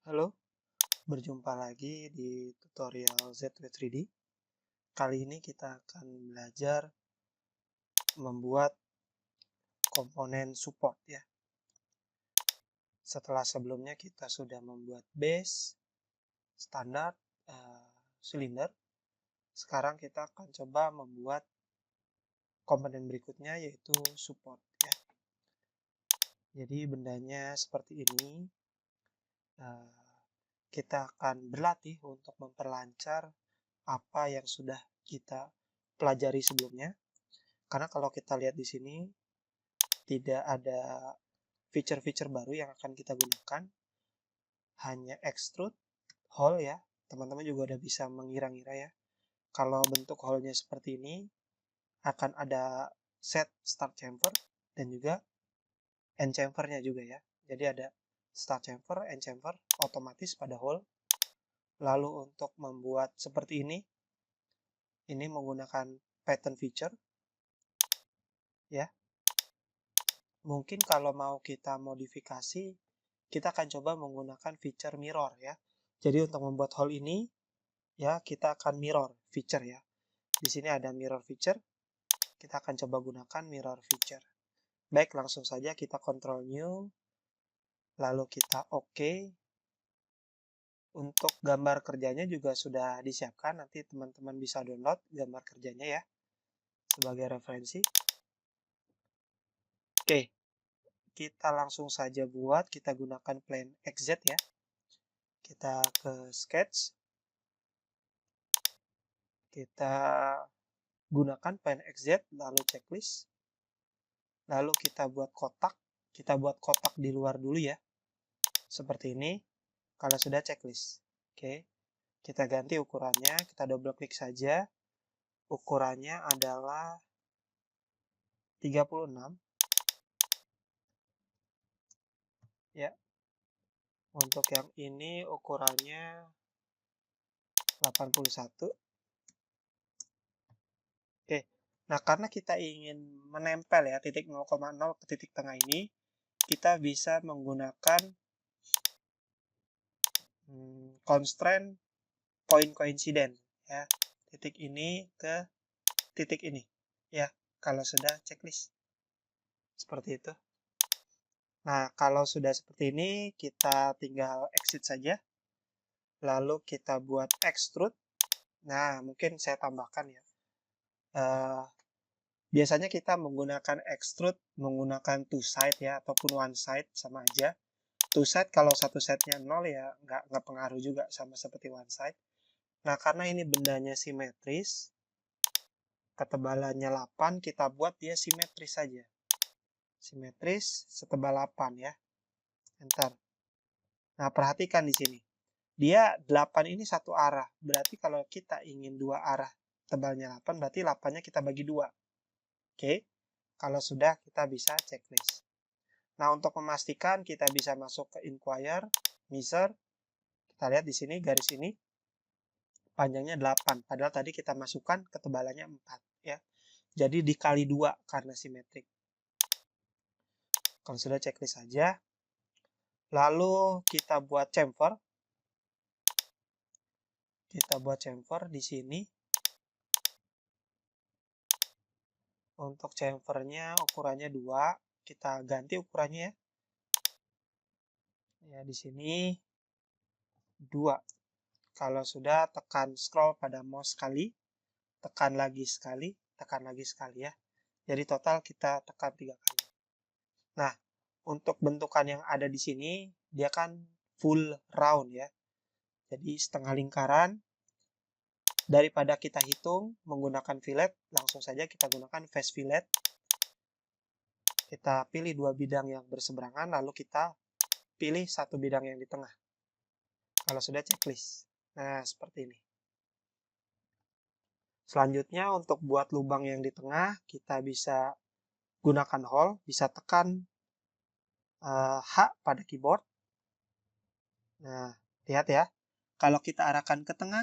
Halo, berjumpa lagi di tutorial ZW3D. Kali ini kita akan belajar membuat komponen support ya. Setelah sebelumnya kita sudah membuat base, standar, silinder. Sekarang kita akan coba membuat komponen berikutnya yaitu support ya. Jadi bendanya seperti ini. Kita akan berlatih untuk memperlancar apa yang sudah kita pelajari sebelumnya. Karena kalau kita lihat di sini tidak ada fitur-fitur baru yang akan kita gunakan, hanya extrude hole ya. Teman-teman juga udah bisa mengira-ngira ya. Kalau bentuk hole-nya seperti ini, akan ada set start chamfer dan juga end chamfer-nya juga ya. Jadi ada start chamfer, end chamfer otomatis pada hole. Lalu untuk membuat seperti ini menggunakan pattern feature ya. Mungkin kalau mau kita modifikasi, kita akan coba menggunakan feature mirror ya. Jadi untuk membuat hole ini, ya kita akan mirror feature ya. Di sini ada mirror feature, kita akan coba gunakan mirror feature. Baik, langsung saja kita Ctrl New, lalu kita OK. Untuk gambar kerjanya juga sudah disiapkan, nanti teman-teman bisa download gambar kerjanya ya, sebagai referensi. Oke, kita langsung saja buat, kita gunakan plane XZ ya. Kita ke sketch, kita gunakan plane XZ, lalu checklist, lalu kita buat kotak di luar dulu ya, seperti ini. Kalau sudah checklist, oke, kita ganti ukurannya, kita double klik saja, ukurannya adalah 36 ya. Untuk yang ini ukurannya 81. Oke, nah karena kita ingin menempel ya titik 0,0 ke titik tengah ini, kita bisa menggunakan constraint point coincident ya, titik ini ke titik ini ya, kalau sudah checklist seperti itu. Nah kalau sudah seperti ini, kita tinggal exit saja, lalu kita buat extrude. Nah mungkin saya tambahkan ya, biasanya kita menggunakan extrude menggunakan two side ya, ataupun one side sama aja. Two side kalau satu setnya 0 ya nggak pengaruh juga, sama seperti one side. Nah karena ini bendanya simetris, ketebalannya 8, kita buat dia simetris saja. Simetris setebal 8 ya. Enter. Nah, perhatikan di sini. Dia 8 ini satu arah. Berarti kalau kita ingin dua arah tebalnya 8, berarti 8-nya kita bagi 2. Oke. Kalau sudah, kita bisa checklist. Nah, untuk memastikan kita bisa masuk ke inquire, measure. Kita lihat di sini garis ini panjangnya 8, padahal tadi kita masukkan ketebalannya 4 ya. Jadi dikali 2 karena simetrik. Kalau sudah checklist saja. Lalu kita buat chamfer. Kita buat chamfer di sini. Untuk chamfernya ukurannya 2, kita ganti ukurannya ya. Ya di sini 2. Kalau sudah, tekan scroll pada mouse sekali, tekan lagi sekali, tekan lagi sekali ya. Jadi total kita tekan 3 kali. Nah, untuk bentukan yang ada di sini, dia kan full round ya. Jadi setengah lingkaran. Daripada kita hitung menggunakan fillet, langsung saja kita gunakan face fillet. Kita pilih dua bidang yang berseberangan, lalu kita pilih satu bidang yang di tengah. Kalau sudah checklist. Nah, seperti ini. Selanjutnya untuk buat lubang yang di tengah, kita bisa gunakan hole, bisa tekan H pada keyboard. Nah, lihat ya. Kalau kita arahkan ke tengah,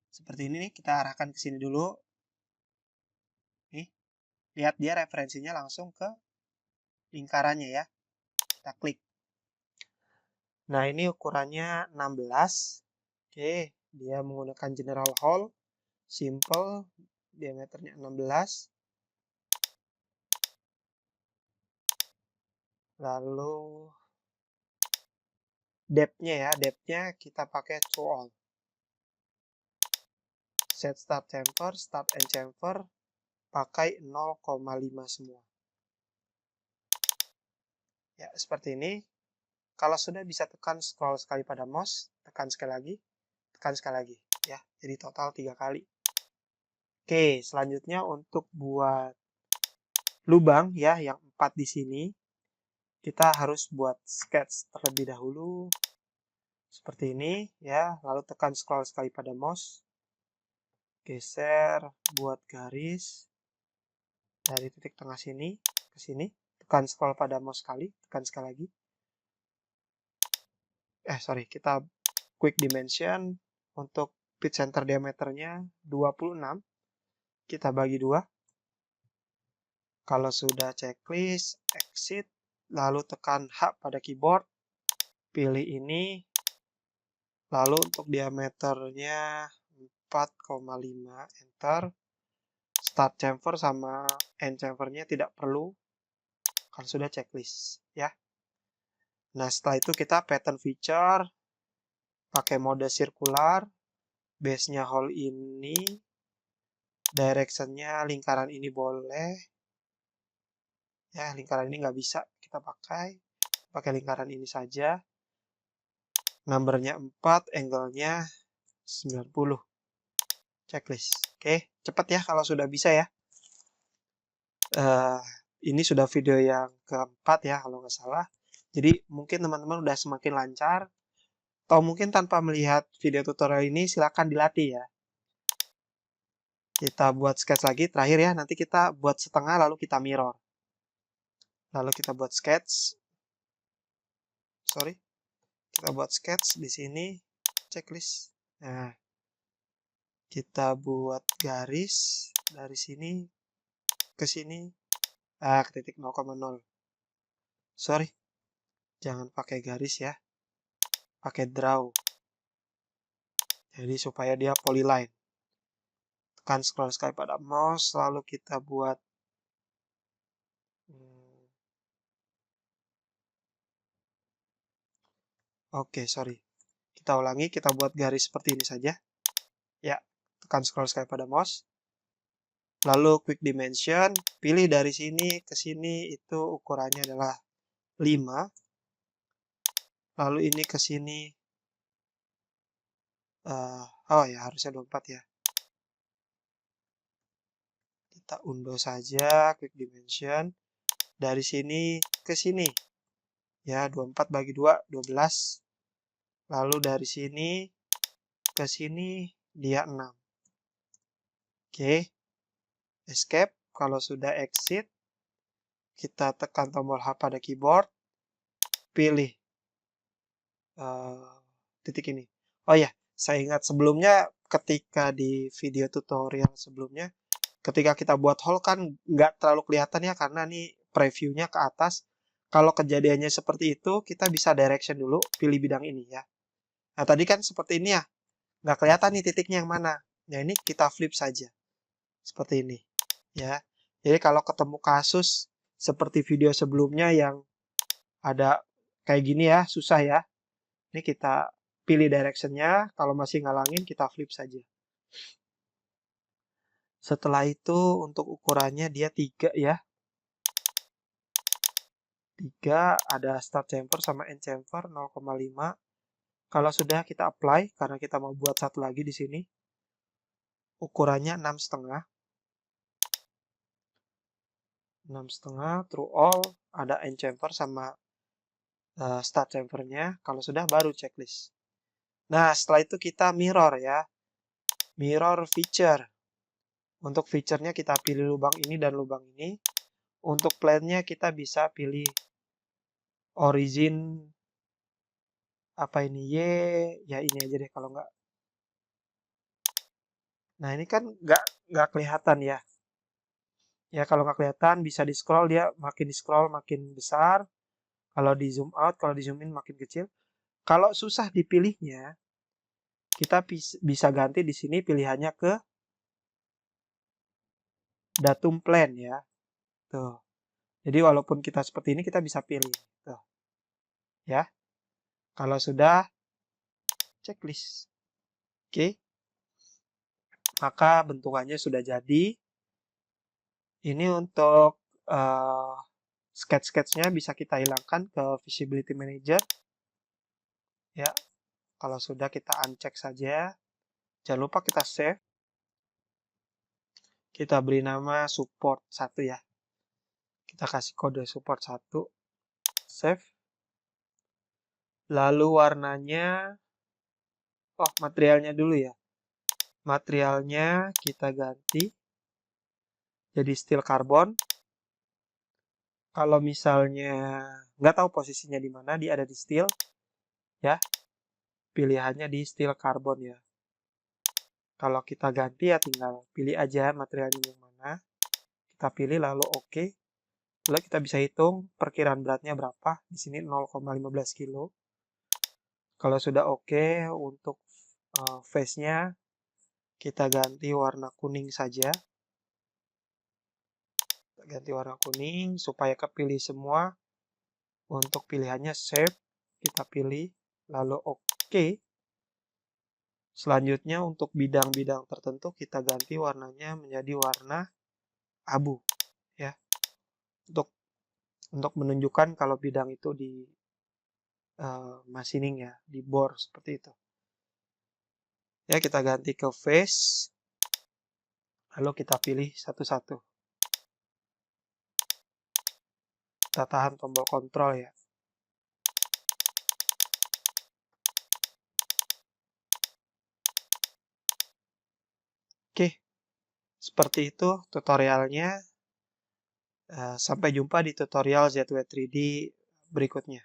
seperti ini nih, kita arahkan ke sini dulu. Nih, lihat dia referensinya langsung ke lingkarannya ya. Kita klik. Nah, ini ukurannya 16. Oke, dia menggunakan general hole, simple, diameternya 16. Lalu depth-nya ya, depth-nya kita pakai to all. Set start and chamfer, pakai 0,5 semua. Ya, seperti ini. Kalau sudah bisa tekan scroll sekali pada mouse, tekan sekali lagi, ya. Jadi total 3 kali. Oke, selanjutnya untuk buat lubang ya, yang 4 di sini, kita harus buat sketch terlebih dahulu. Seperti ini ya, lalu tekan scroll sekali pada mouse. Geser, buat garis dari titik tengah sini ke sini. Tekan scroll pada mouse sekali, tekan sekali lagi. Kita quick dimension untuk pitch center diameternya 26. Kita bagi 2. Kalau sudah checklist, exit, lalu tekan H pada keyboard, pilih ini, lalu untuk diameternya 4,5, enter. Start chamfer sama end chamfernya tidak perlu, kalau sudah checklist ya. Nah, setelah itu kita pattern feature, pakai mode circular, base-nya hole ini, direction-nya lingkaran ini boleh. Ya, lingkaran ini nggak bisa kita pakai lingkaran ini saja. Numbernya 4, angle-nya 90. Checklist. Oke, cepat ya kalau sudah bisa ya. Ini sudah video yang keempat ya kalau nggak salah. Jadi mungkin teman-teman udah semakin lancar. Atau mungkin tanpa melihat video tutorial ini silakan dilatih ya. Kita buat sketch lagi terakhir ya. Nanti kita buat setengah lalu kita mirror. Lalu kita buat sketch. Kita buat sketch di sini checklist. Nah, kita buat garis dari sini ke sini. Ke titik 0,0. Jangan pakai garis ya. Pakai draw. Jadi supaya dia polyline. Tekan scroll sekali pada mouse, lalu kita buat kita ulangi, kita buat garis seperti ini saja. Ya, tekan scroll sekali pada mouse. Lalu quick dimension, pilih dari sini ke sini, itu ukurannya adalah 5. Lalu ini ke sini, harusnya 24 ya. Kita undo saja quick dimension. Dari sini ke sini. Ya, 24 bagi 2, 12. Lalu dari sini ke sini dia 6. Oke. Escape. Kalau sudah exit, kita tekan tombol H pada keyboard. Pilih titik ini. Oh ya, saya ingat sebelumnya ketika di video tutorial sebelumnya, ketika kita buat hole kan nggak terlalu kelihatan ya, karena nih previewnya ke atas. Kalau kejadiannya seperti itu, kita bisa direction dulu, pilih bidang ini ya. Nah, tadi kan seperti ini ya, nggak kelihatan nih titiknya yang mana. Nah, ini kita flip saja. Seperti ini ya. Jadi kalau ketemu kasus seperti video sebelumnya yang ada kayak gini ya, susah ya. Ini kita pilih directionnya, kalau masih ngalangin kita flip saja. Setelah itu untuk ukurannya dia 3 ya. 3, ada start chamfer sama end chamfer 0,5. Kalau sudah kita apply, karena kita mau buat satu lagi di sini. Ukurannya 6,5. 6,5 through all, ada end chamfer sama start chamfernya. Kalau sudah baru checklist. Nah, setelah itu kita mirror ya. Mirror feature. Untuk feature-nya kita pilih lubang ini dan lubang ini. Untuk plane-nya kita bisa pilih origin apa ini Y, ya ini aja deh kalau nggak. Nah, ini kan nggak kelihatan ya. Ya, kalau nggak kelihatan bisa di scroll, dia makin di scroll makin besar. Kalau di zoom out, kalau di zoom in makin kecil. Kalau susah dipilihnya, kita bisa ganti di sini pilihannya ke datum plan ya. Tuh. Jadi walaupun kita seperti ini kita bisa pilih. Tuh. Ya. Kalau sudah checklist. Oke. Maka bentukannya sudah jadi. Ini untuk sketch-sketchnya bisa kita hilangkan ke Visibility Manager. Ya. Kalau sudah kita uncheck saja. Jangan lupa kita save. Kita beri nama support 1 ya. Kita kasih kode support 1. Save. Lalu warnanya, materialnya dulu ya. Materialnya kita ganti jadi steel carbon. Kalau misalnya nggak tahu posisinya di mana, dia ada di steel, ya. Pilihannya di steel carbon ya. Kalau kita ganti ya tinggal pilih aja materialnya yang mana. Kita pilih lalu oke. Lalu kita bisa hitung perkiraan beratnya berapa. Di sini 0,15 kilo. Kalau sudah oke, untuk face-nya kita ganti warna kuning saja. Kita ganti warna kuning supaya kepilih semua. Untuk pilihannya save, kita pilih lalu oke. Selanjutnya untuk bidang-bidang tertentu kita ganti warnanya menjadi warna abu ya. Untuk menunjukkan kalau bidang itu di machining ya, di bore seperti itu. Ya, kita ganti ke face. Lalu kita pilih satu-satu. Kita tahan tombol kontrol ya. Oke, seperti itu tutorialnya. Sampai jumpa di tutorial ZW3D berikutnya.